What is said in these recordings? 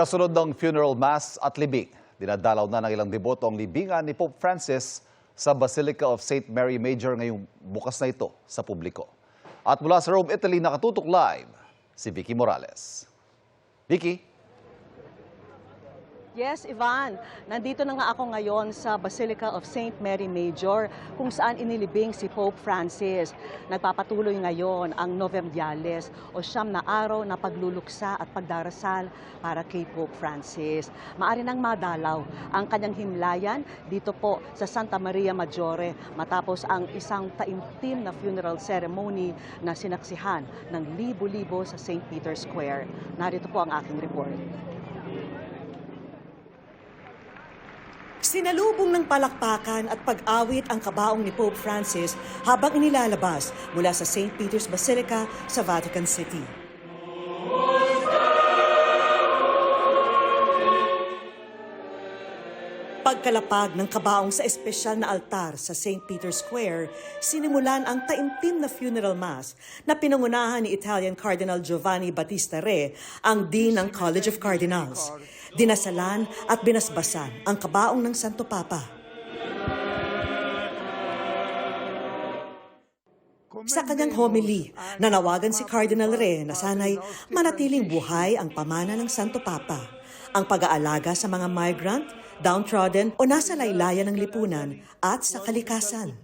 Kasunod ng funeral mass at libing, dinadalaw na ng ilang deboto ang libingan ni Pope Francis sa Basilica of St. Mary Major ngayong bukas na ito sa publiko. At mula sa Rome, Italy, nakatutok live si Vicky Morales. Vicky? Yes, Ivan. Nandito na nga ako ngayon sa Basilica of St. Mary Major kung saan inilibing si Pope Francis. Nagpapatuloy ngayon ang Novemdiales o 9 na araw na pagluluksa at pagdarasal para kay Pope Francis. Maari nang madalaw ang kanyang himlayan dito po sa Santa Maria Maggiore matapos ang isang taimtim na funeral ceremony na sinaksihan ng libo-libo sa St. Peter's Square. Narito po ang aking report. Sinalubong ng palakpakan at pag-awit ang kabaong ni Pope Francis habang inilalabas mula sa St. Peter's Basilica sa Vatican City. Pagkalapag ng kabaong sa espesyal na altar sa St. Peter's Square, sinimulan ang taimtim na funeral mass na pinangunahan ni Italian Cardinal Giovanni Battista Re, ang Dean ng College of Cardinals. Dinasalan at binasbasan ang kabaong ng Santo Papa. Sa kanyang homily, nanawagan si Cardinal Re na sana'y manatiling buhay ang pamana ng Santo Papa, ang pag-aalaga sa mga migrant, downtrodden o nasa laylayan ng lipunan at sa kalikasan.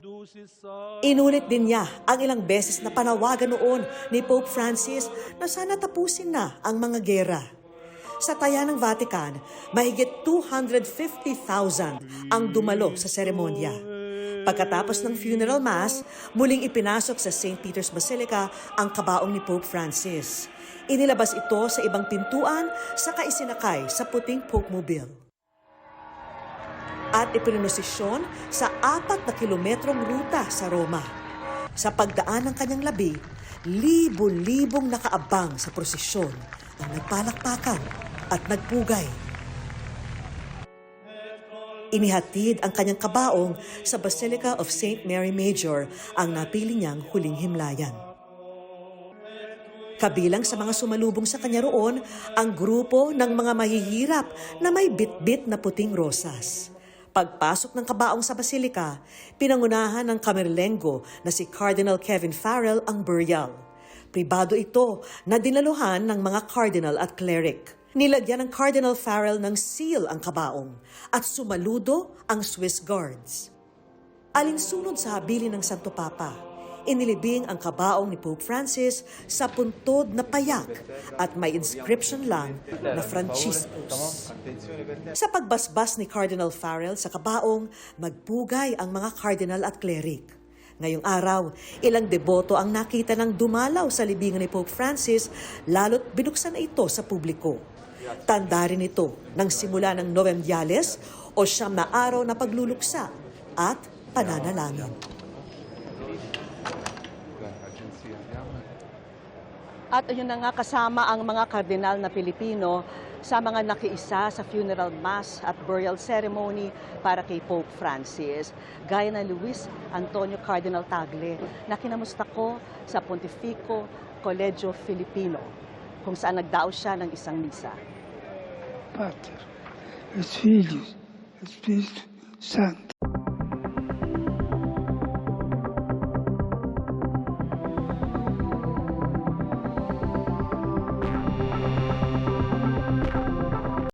Inulit din niya ang ilang beses na panawagan noon ni Pope Francis na sana tapusin na ang mga gera. Sa taya ng Vatican, mahigit 250,000 ang dumalo sa seremonya. Pagkatapos ng funeral mass, muling ipinasok sa St. Peter's Basilica ang kabaong ni Pope Francis. Inilabas ito sa ibang pintuan saka isinakay sa puting Pope Mobile. At ipinrosisyon sa 4 na kilometrong ruta sa Roma. Sa pagdaan ng kanyang labi, libo-libong nakaabang sa prosesyon ang nagpalakpakan at nagpugay. Inihatid ang kanyang kabaong sa Basilica of St. Mary Major, ang napili niyang huling himlayan. Kabilang sa mga sumalubong sa kanya roon ang grupo ng mga mahihirap na may bit-bit na puting rosas. Pagpasok ng kabaong sa Basilica, pinangunahan ng Camerlengo na si Cardinal Kevin Farrell ang burial. Pribado ito na dinaluhan ng mga cardinal at cleric. Nilagyan ng Cardinal Farrell ng seal ang kabaong at sumaludo ang Swiss Guards. Alinsunod sa habilin ng Santo Papa, inilibing ang kabaong ni Pope Francis sa puntod na payak at may inscription lang na Franciscus. Sa pagbasbas ni Cardinal Farrell sa kabaong, magpugay ang mga cardinal at cleric. Ngayong araw, ilang deboto ang nakita ng dumalaw sa libingan ni Pope Francis, lalo't binuksan na ito sa publiko. Tanda rin ito ng simula ng Novemdiales o 9 na araw na pagluluksa at pananalangin. At ayun na nga kasama ang mga kardinal na Pilipino sa mga nakiisa sa funeral mass at burial ceremony para kay Pope Francis. Gaya na Luis Antonio Cardinal Tagle na kinamusta ko sa Pontificio Collegio Filipino kung saan nagdao siya ng isang misa. Pater, et Filius, et Spiritus Sanctus.